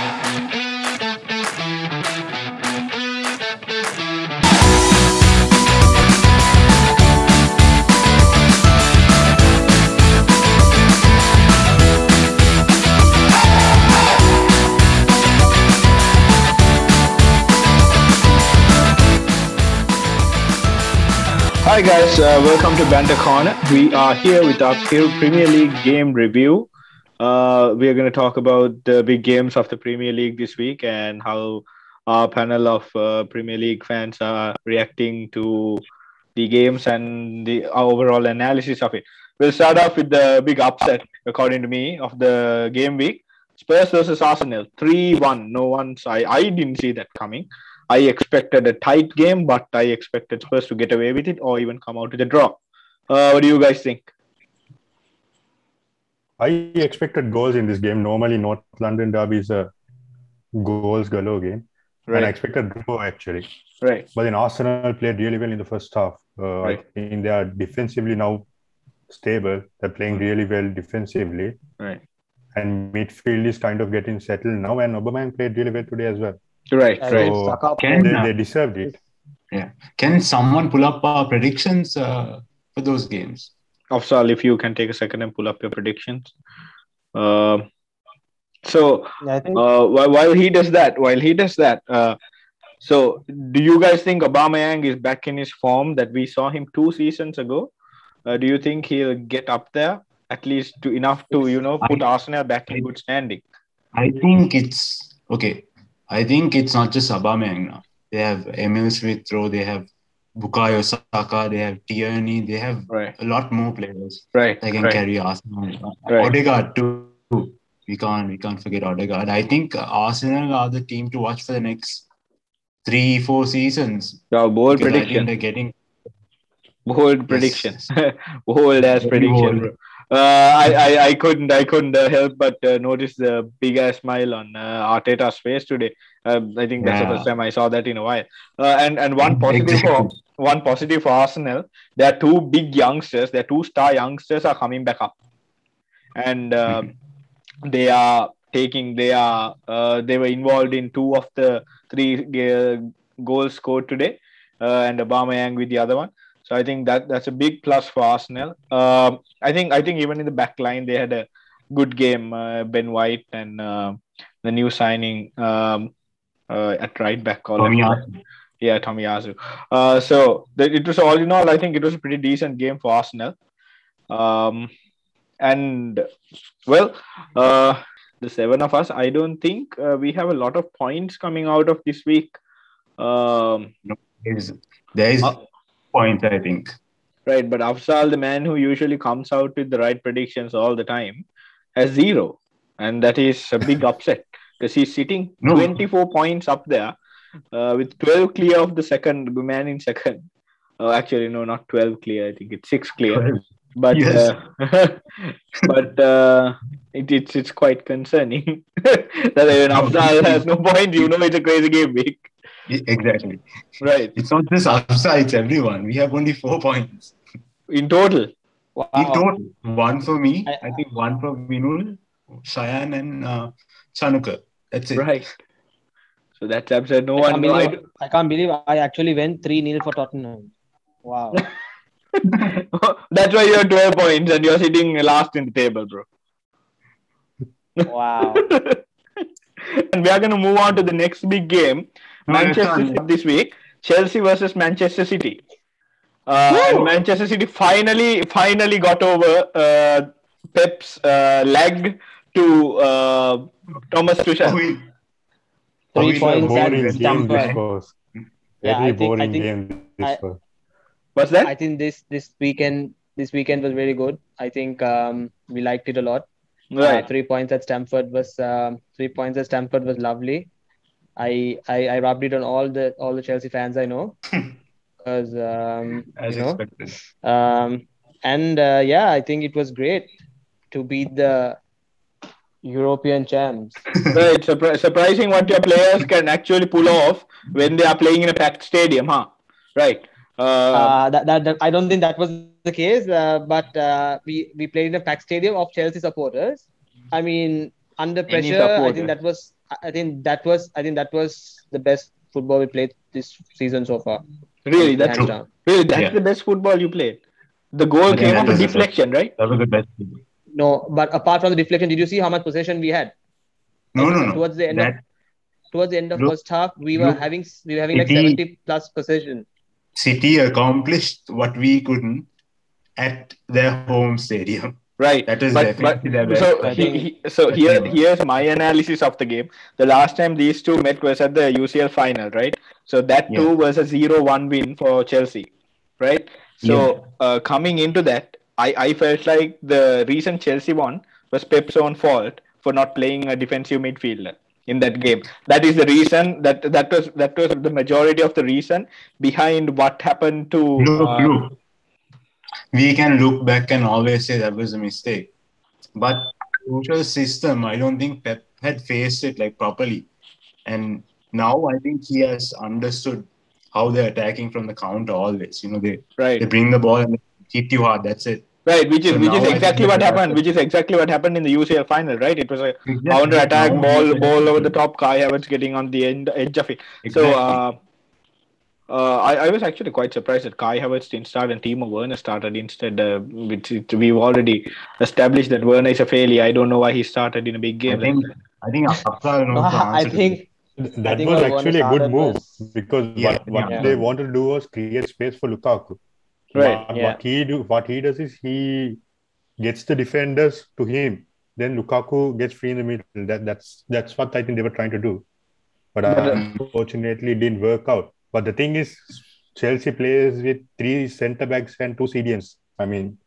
Hi guys, welcome to Banter Corner. We are here with our Premier League game review. We are going to talk about the big games of the Premier League this week and how our panel of Premier League fans are reacting to the games and the overall analysis of it. We'll start off with the big upset, according to me, of the game week. Spurs versus Arsenal, 3-1. I didn't see that coming. I expected a tight game, but I expected Spurs to get away with it or even come out with a draw. What do you guys think? I expected goals in this game. Normally, North London derby is a goals galore game. Right. And I expected draw, actually. Right. But then Arsenal played really well in the first half. Right. I think they are defensively now stable. They're playing really well defensively. Right. And midfield is kind of getting settled now. And Aubameyang played really well today as well. Right. So they deserved it. Yeah. Can someone pull up our predictions for those games? Afsal, if you can take a second and pull up your predictions. While he does that, so do you guys think Aubameyang is back in his form that we saw him 2 seasons ago? Do you think he'll get up there at least enough to put Arsenal back in good standing? I think it's okay. I think it's not just Aubameyang now. They have Emil Smith Rowe, they have Bukayo Saka, they have Tierney, they have a lot more players that can carry Arsenal. Odegaard too. We can't forget Odegaard. I think Arsenal are the team to watch for the next 3-4 seasons. Bold prediction. They're getting bold prediction. Bold as prediction. Bold. I couldn't help but notice the big ass smile on Arteta's face today. I think that's the first time I saw that in a while. And one positive for Arsenal, there are 2 big youngsters. Their 2 star youngsters are coming back up, and they were involved in 2 of the 3 goals scored today, and Aubameyang with the other one. So I think that's a big plus for Arsenal. I think even in the back line they had a good game. Ben White and the new signing at right back. Tomiyasu. So it was all in all. I think it was a pretty decent game for Arsenal. The 7 of us, I don't think we have a lot of points coming out of this week. There is points, I think. Right, but Afsal, the man who usually comes out with the right predictions all the time, has 0. And that is a big upset because he's sitting 24 points up there with 12 clear of the man in second. Actually, no, not 12 clear. I think it's 6 clear. But it's quite concerning that even Afsal has no point. It's a crazy game week. Exactly. Right. It's not just Afsal, it's everyone. We have only 4 points. In total? Wow. In total. 1 for me. I think 1 for Vinul, Shayan and Chanukar. That's it. Right. So that's absurd. I can't believe I actually went 3-0 for Tottenham. Wow. That's why you have 12 points and you're sitting last in the table, bro. Wow. And we are going to move on to the next big game. Manchester City this week. Chelsea versus Manchester City. And Manchester City finally got over Pep's leg to Thomas Tuchel. 3 points boring at game this Stamford. was. Very boring game this was. What's that? I think this weekend was very good. I think we liked it a lot. Right. 3 points at Stamford was lovely. I rubbed it on all the Chelsea fans I know. Because expected. I think it was great to beat the European champs. Right, surprising what your players can actually pull off when they are playing in a packed stadium, huh? Right. That I don't think that was the case. But we played in a packed stadium of Chelsea supporters. I mean, under any pressure, I support. think that was the best football we played this season so far. Really, Honestly, hands down. that's the best football you played. The goal came off a deflection, right? That was the best. No, but apart from the deflection, did you see how much possession we had? No, no. Towards the end of first half, we were having like 70 plus possession. City accomplished what we couldn't at their home stadium. Right. That is definitely their best. Here's my analysis of the game. The last time these two met was at the UCL final, right? So that too was a 0-1 win for Chelsea, right? So coming into that, I felt like the reason Chelsea won was Pep's own fault for not playing a defensive midfielder in that game. That is the reason that was the majority of the reason behind what happened to. Look. We can look back and always say that was a mistake. But Tuchel's system, I don't think Pep had faced it like properly. And now I think he has understood how they're attacking from the counter always. They bring the ball and they hit you hard. That's it. Right, which is exactly what happened. Which is exactly what happened in the UCL final, right? It was a counter attack, ball over the top. Kai Havertz getting on the edge of it. Exactly. So I was actually quite surprised that Kai Havertz didn't start and Timo Werner started instead. We've already established that Werner is a failure. I don't know why he started in a big game. I think Afra knows the answer. That was actually a good move because what they wanted to do was create space for Lukaku. Right. What he does is he gets the defenders to him. Then Lukaku gets free in the middle. That's what I think they were trying to do. But unfortunately, it didn't work out. But the thing is, Chelsea plays with 3 centre backs and 2 CDMs. I mean,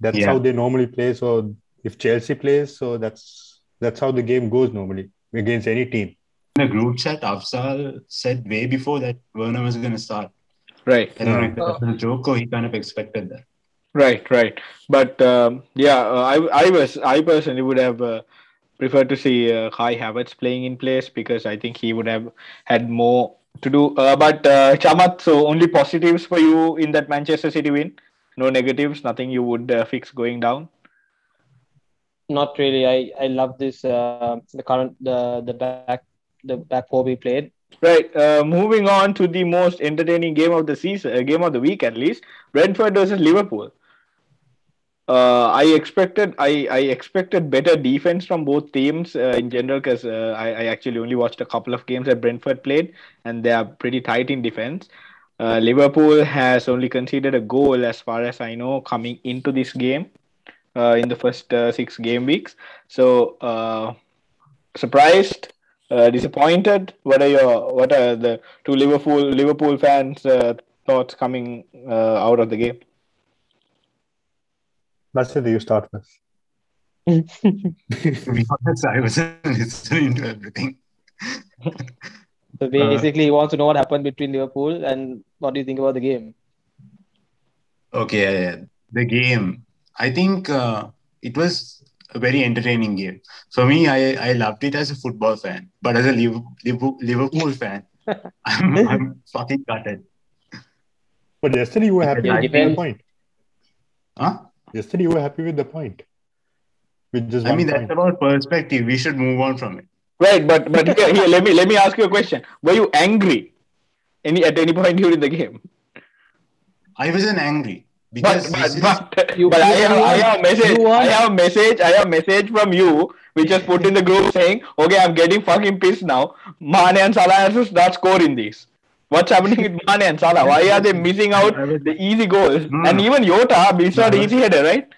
that's how they normally play. So if Chelsea plays, so that's how the game goes normally against any team. In the group chat, Afzal said way before that Werner was going to start. Right. I don't know if that was a joke or he kind of expected that. Right. But I personally would have preferred to see Kai Havertz playing in place because I think he would have had more to do. But Chamat, so only positives for you in that Manchester City win? No negatives, nothing you would fix going down? Not really. I love this the back four we played. Right. Moving on to the most entertaining game of the season, game of the week at least, Brentford versus Liverpool. I expected better defense from both teams in general because I actually only watched a couple of games that Brentford played and they are pretty tight in defense. Liverpool has only conceded a goal as far as I know coming into this game in the first 6 game weeks. So surprised, disappointed. What are the two Liverpool fans' thoughts coming out of the game? That's it. You start first. To be honest, I wasn't listening to everything. So basically, he wants to know what happened between Liverpool and what do you think about the game? Okay, the game. I think it was a very entertaining game. For me, I loved it as a football fan, but as a Liverpool fan, I'm fucking gutted. But yesterday you were happy with the point. Huh? Yesterday you were happy with the point. With just that's about perspective. We should move on from it. Right, but here let me ask you a question. Were you angry at any point during the game? I wasn't angry because I have a message from you which was put in the group saying, okay, I'm getting fucking pissed now. Mane and Salah has to start scoring these. What's happening with Mane and Salah? Why are they missing out the easy goals? And even Jota missed out easy header, right?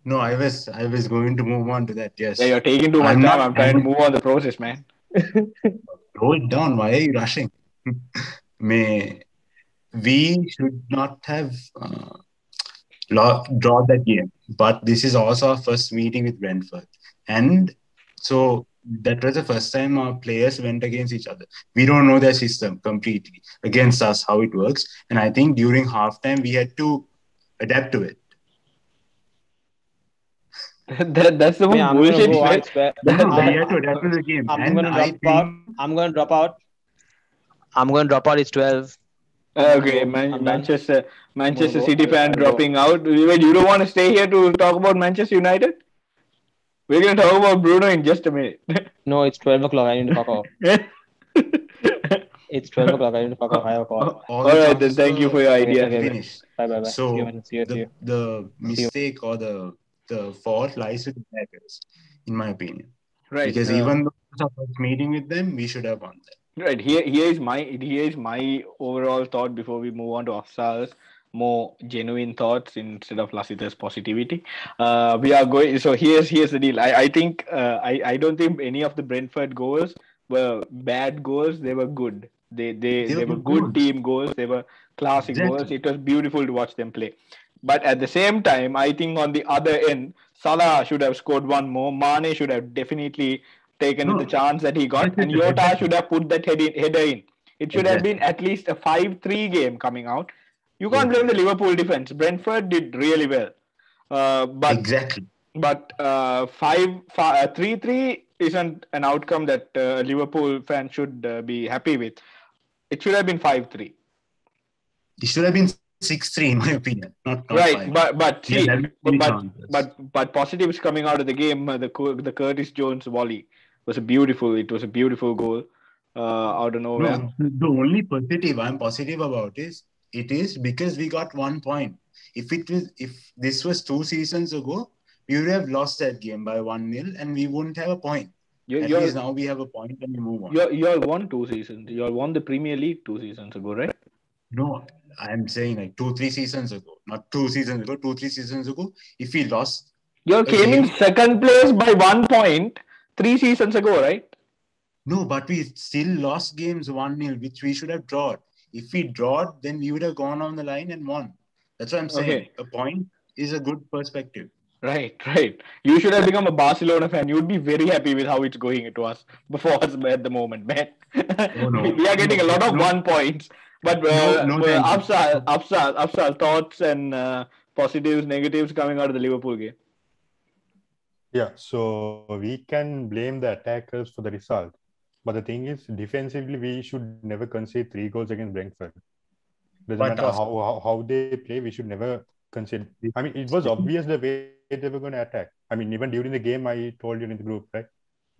No, I was going to move on to that, yes. Yeah, you're taking too much time. I'm trying to move on the process, man. Slow it down. Why are you rushing? We should not have drawn that game. But this is also our first meeting with Brentford. And so that was the first time our players went against each other. We don't know their system completely against us, how it works. And I think during halftime, we had to adapt to it. That's the one bullshit. We had to adapt to the game. I'm going to drop out. It's 12. Okay, Manchester City fan dropping out. Wait, you don't want to stay here to talk about Manchester United? We're going to talk about Bruno in just a minute. No, it's 12 o'clock. I need to fuck off. It's 12 o'clock. I need to fuck off. I have a call. All right, then thank you for your idea. Okay, Finished. Bye. So See you. the mistake or the fault lies with the attackers, in my opinion. Right. Because even though I was meeting with them, we should have won that. Right. Here is my overall thought before we move on to Afsal's more genuine thoughts instead of Lasita's positivity. We are going. So here's the deal. I think I don't think any of the Brentford goals were bad goals. They were good. They were good team goals. They were classic goals. It was beautiful to watch them play. But at the same time, I think on the other end, Salah should have scored one more. Mane should have definitely taken the chance that he got, and Jota should have put that header in. It should have been at least a 5-3 game coming out. You can't blame the Liverpool defense. Brentford did really well. But 3-3 isn't an outcome that Liverpool fans should be happy with. It should have been 5-3. It should have been 6-3 in my opinion. Not right, 5. but positives coming out of the game. The Curtis Jones volley was a beautiful goal out of nowhere. No, the only positive I'm positive about is because we got 1 point. If this was 2 seasons ago, we would have lost that game by 1-0 and we wouldn't have a point. At least now we have a point and we move on. You all won 2 seasons. You all won the Premier League 2 seasons ago, right? No, I'm saying like 2-3 seasons ago. Not 2 seasons ago, 2-3 seasons ago. If we lost... You all came in second place by 1 point 3 seasons ago, right? No, but we still lost games 1-0, which we should have drawn. If we drawed, then we would have gone on the line and won. That's what I'm saying. Okay. A point is a good perspective. Right. You should have become a Barcelona fan. You'd be very happy with how it's going to us before us at the moment, man. We are getting a lot of 1 points. But Afsal, thoughts and positives, negatives coming out of the Liverpool game. Yeah, so we can blame the attackers for the result. But the thing is, defensively, we should never concede 3 goals against Brentford. Doesn't matter how they play, we should never concede. I mean, it was obvious the way they were going to attack. I mean, even during the game, I told you in the group, right?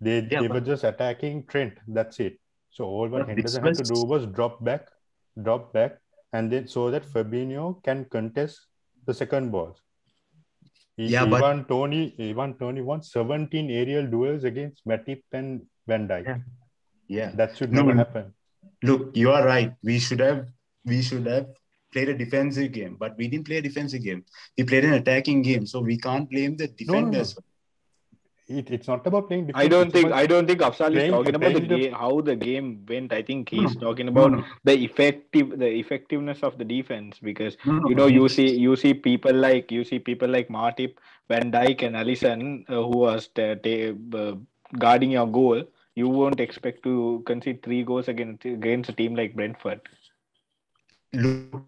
They were just attacking Trent. That's it. So all what Henderson had to do was drop back, and then so that Fabinho can contest the second balls. Ivan Toney won 17 aerial duels against Matip and Van Dijk. Yeah. That should never happen. Look, you are right. We should have played a defensive game, but we didn't play a defensive game. We played an attacking game, so we can't blame the defenders. No. It's not about playing defense. I don't think Afsal is talking about how the game went. I think he's talking about the effectiveness of the defense, because you see people like Matip, Van Dijk and Alisson who was guarding your goal. You won't expect to concede 3 goals against a team like Brentford. Look,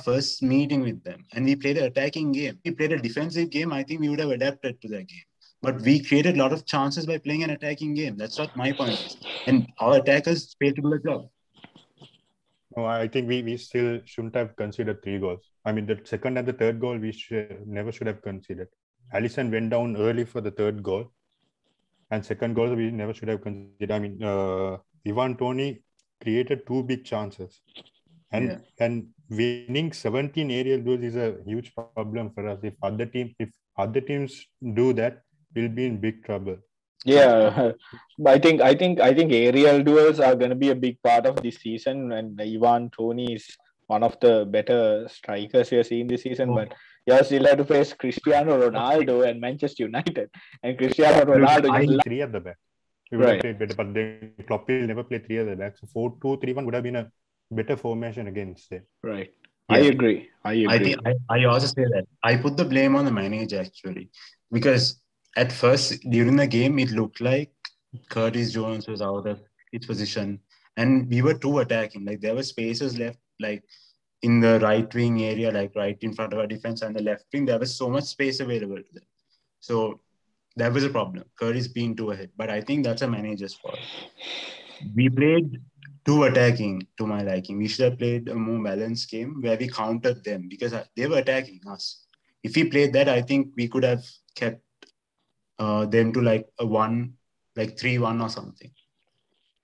first meeting with them, and we played an attacking game. We played a defensive game. I think we would have adapted to that game. But we created a lot of chances by playing an attacking game. That's what my point is. And our attackers failed to do the job. No, I think we still shouldn't have considered 3 goals. I mean, the second and the third goal we never should have considered. Alisson went down early for the third goal, and second goal we never should have considered. I mean, Ivan Toney created 2 big chances, and winning 17 aerial duels is a huge problem for us. If other teams do that, we'll be in big trouble. Yeah, I think aerial duels are going to be a big part of this season, and Ivan Toney is one of the better strikers we have seen this season. But you still have to face Cristiano Ronaldo and Manchester United, and Cristiano Ronaldo 3 at the back. We would have played better, but Klopp will never play 3 at the back. So 4-2-3-1 would have been a better formation against them. Right. Yeah. I agree. I also say that. I put the blame on the manager actually, because at first during the game it looked like Curtis Jones was out of his position, and we were too attacking. Like there were spaces left, like in the right wing area, like right in front of our defense, and the left wing there was so much space available to them. So that was a problem. Curtis being too ahead, but I think that's a manager's fault. We played too attacking to my liking. We should have played a more balanced game where we countered them, because they were attacking us. If he played that, I think we could have kept them to like a 3-1 or something.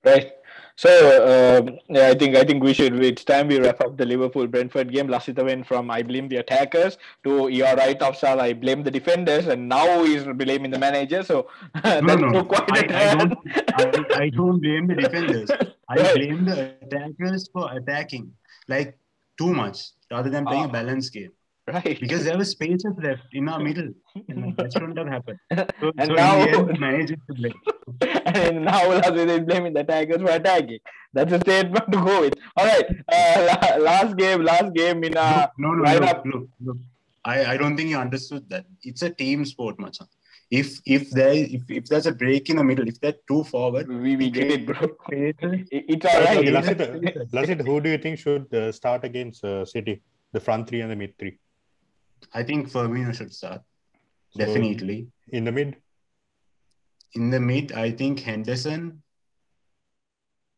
Right. So yeah, I think we should. It's time we wrap up the Liverpool Brentford game. Lasita went from I blame the attackers to you're right, Afsal. I blame the defenders, and now he's blaming the manager. So that took quite a turn. I don't blame the defenders. I blame the attackers for attacking like too much rather than playing a balanced game. Right. Because there was spaces left in our middle, and that shouldn't have happened. So now, in the end, the manager to blame. And now Lasita is blaming the attackers for attacking. That's a statement to go with. All right. Last game in a lineup. Look. I don't think you understood that. It's a team sport, Macha. If there's a break in the middle, if they're too forward, we get it, bro. It's all right. Lasit, who do you think should start against City? The front three and the mid three. I think Firmino should start. Definitely. In the mid? In the mid, I think Henderson.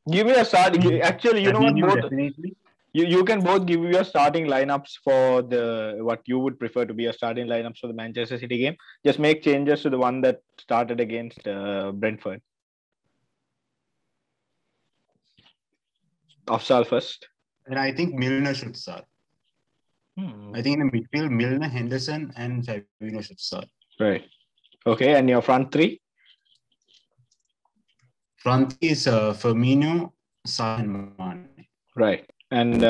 Give me a start. Actually, you know what? Both, definitely. You can both give your starting lineups for what you would prefer to be your starting lineups for the Manchester City game. Just make changes to the one that started against Brentford. Afsal first. And I think Milner should start. I think in the midfield, Milner, Henderson, and Fabinho should start. Right. Okay, and your front three? Front three is Firmino, Salah, and Mane. Right. And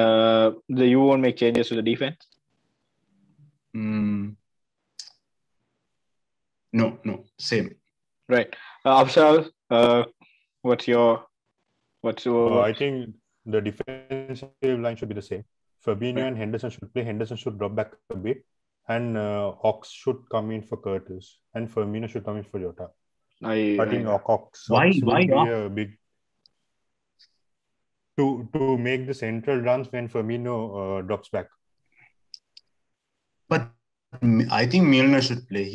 you won't make changes to the defense? No, same. Right. Afsal, what's your? I think the defensive line should be the same. Fabinho and Henderson should play. Henderson should drop back a bit. And Ox should come in for Curtis. And Firmino should come in for Jota. I think Ox why will be a big... To make the central runs when Firmino drops back. But I think Milner should play.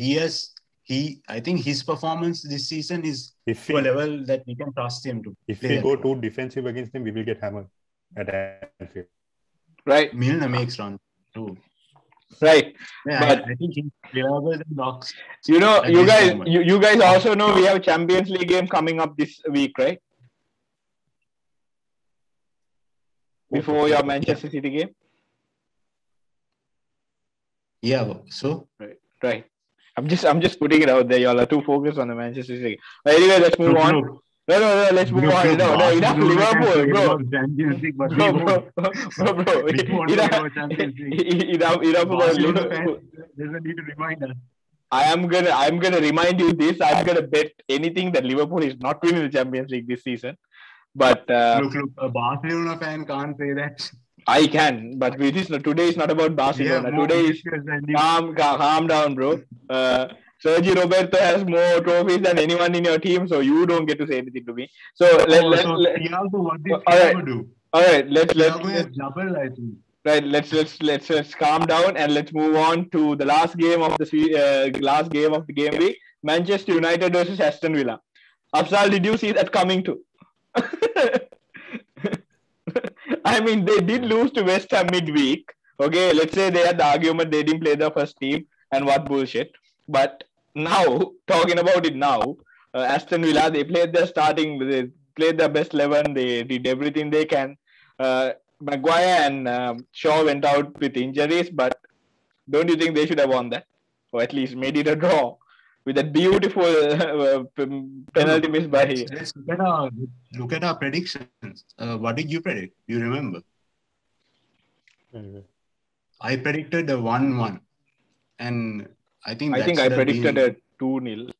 I think his performance this season is to a level that we can trust him to. If we go too defensive against them, we will get hammered at Anfield. Right. Milner makes runs too. Right. Yeah, but I think he's reliable than Ox. You guys also know we have a Champions League game coming up this week, right? Before your Manchester City game? Yeah, so right. I'm just putting it out there. Y'all are too focused on the Manchester City game. But anyway, let's move on. No, let's move on. No, enough Liverpool, bro. Enough about Liverpool. Doesn't need to remind us. I'm gonna remind you this. I'm gonna bet anything that Liverpool is not winning the Champions League this season. But look, a Barcelona fan can't say that. I can, but today is not about Barcelona. Today is calm down, bro. Sergio Roberto has more trophies than anyone in your team, so you don't get to say anything to me. So what did Thiago do? All right, let's double, I think. Right, let's calm down and let's move on to the last game of the game week. Manchester United versus Aston Villa. Afsal, did you see that coming too? I mean, they did lose to West Ham midweek. Okay, let's say they had the argument they didn't play the first team and what bullshit. But now, talking about it now, Aston Villa, they played their best 11. They did everything they can. Maguire and Shaw went out with injuries, but don't you think they should have won that? Or at least made it a draw with that beautiful penalty missed by him. Let's look at our predictions. What did you predict? Do you remember? I predicted a 1-1. And I think I predicted a 2-0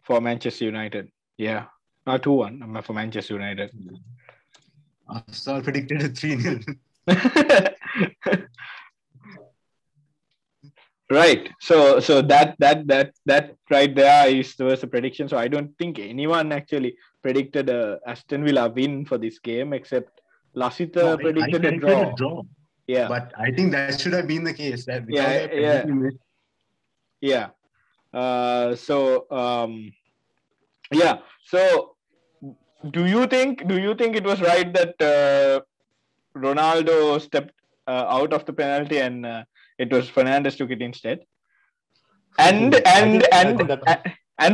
for Manchester United. Yeah. Not 2-1 for Manchester United. Afsal predicted a 3-0. Right. So that right there was a prediction. So I don't think anyone actually predicted a Aston Villa win for this game except Lasita predicted a draw. Yeah. But I think that should have been the case. Yeah. So do you think it was right that Ronaldo stepped out of the penalty and It was Penandes took it instead. And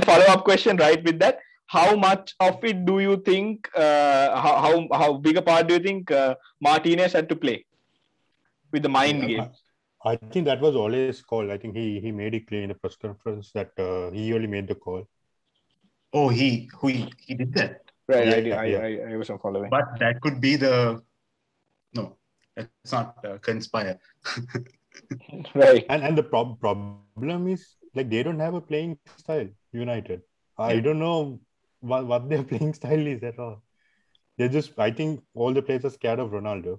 follow-up question right with that. How much of it do you think, how big a part do you think Martinez had to play with the mind game? I think that was Ole's call. I think he made it clear in the press conference that he only made the call. Oh, he did that? Right, I wasn't following. But that could be no, let's not conspire. Right. And the problem is, like, they don't have a playing style, United. I don't know what their playing style is at all. I think all the players are scared of Ronaldo.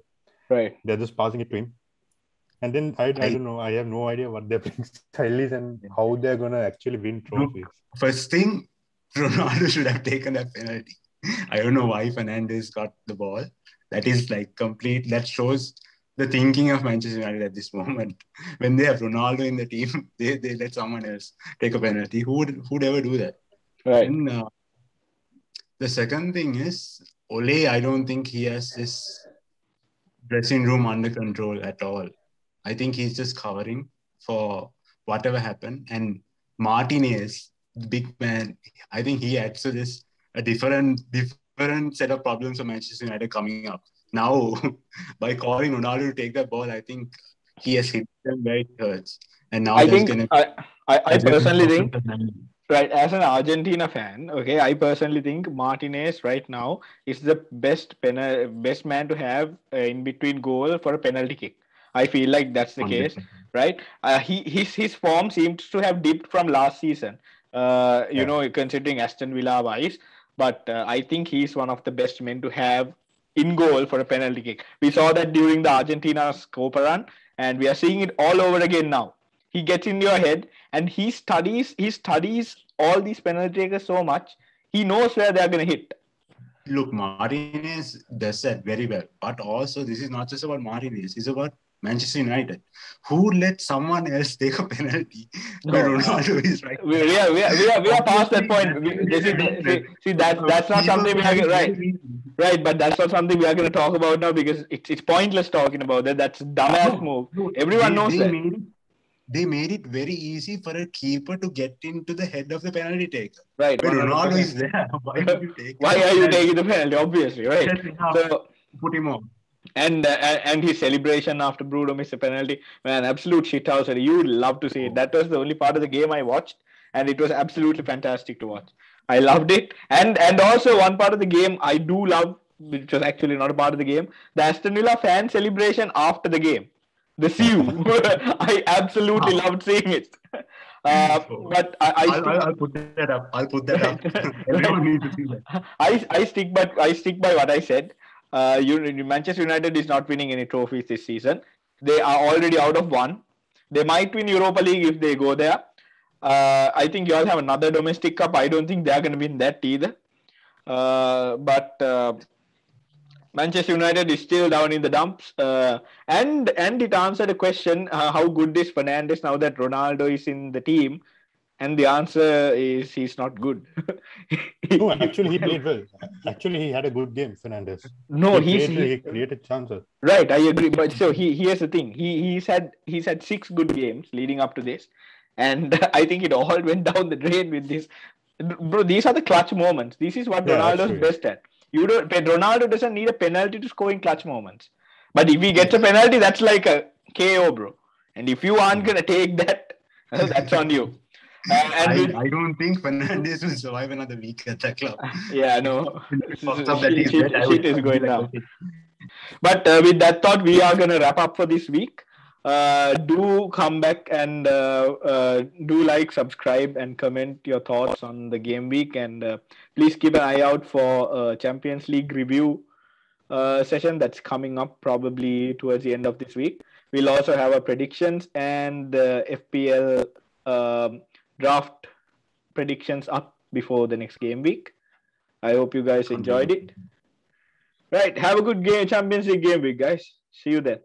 Right. They're just passing it to him. And then I don't know. I have no idea what their playing style is and how they're going to actually win trophies. First thing, Ronaldo should have taken that penalty. I don't know why Penandes got the ball. That is like complete. That shows the thinking of Manchester United at this moment. When they have Ronaldo in the team, they let someone else take a penalty. Who'd ever do that? Right. And the second thing is, Ole, I don't think he has this dressing room under control at all. I think he's just covering for whatever happened. And Martinez, the big man, I think he adds to this a different set of problems for Manchester United coming up. Now, by calling Ronaldo to take that ball, I think he has hit them where it hurts. And now I personally think, right, as an Argentina fan, okay, I personally think Martinez right now is the best man to have in between goal for a penalty kick. I feel like that's the case, right? His form seems to have dipped from last season, considering Aston Villa wise. But I think he's one of the best men to have in goal for a penalty kick. We saw that during the Argentina's Copa run, and we are seeing it all over again now. He gets in your head, and he studies all these penalty takers so much. He knows where they're going to hit. Look, Martinez does that very well. But also, this is not just about Martinez. It's about Manchester United. Who let someone else take a penalty where Ronaldo is right? We are past that point. That's not something we are right. But that's not something we are going to talk about now because it's pointless talking about that. That's a dumbass move. Everyone knows that. They made it very easy for a keeper to get into the head of the penalty taker. Right. When Ronaldo is there, why are you taking the penalty? Obviously, right? So put him on. And his celebration after Bruno missed a penalty, man, absolute shithouse. You would love to see it. That was the only part of the game I watched, and it was absolutely fantastic to watch. I loved it, and also one part of the game I do love, which was actually not a part of the game, the Aston Villa fan celebration after the game. The Siu. I absolutely loved seeing it. But I'll put that up. Everyone needs to see that. I stick by what I said. Manchester United is not winning any trophies this season. They are already out of one. They might win Europa League if they go there. I think you all have another domestic cup. I don't think they are going to win that either. But Manchester United is still down in the dumps. And it answered a question, how good is Penandes now that Ronaldo is in the team? And the answer is he's not good. No, actually he played well. Actually, he had a good game, Penandes. No, he created chances. Right, I agree. But so here's the thing. He's had 6 good games leading up to this. And I think it all went down the drain with this. Bro, these are the clutch moments. This is what Ronaldo's best at. Ronaldo doesn't need a penalty to score in clutch moments. But if he gets a penalty, that's like a KO, bro. And if you aren't going to take that, that's on you. I don't think Penandes will survive another week at that club. Yeah, no. Shit is going down. But with that thought, we are going to wrap up for this week. Do come back and do like, subscribe, and comment your thoughts on the game week. And please keep an eye out for a Champions League review session that's coming up probably towards the end of this week. We'll also have our predictions and FPL draft predictions up before the next game week. I hope you guys enjoyed it. Right. Have a good game, Champions League game week, guys. See you then.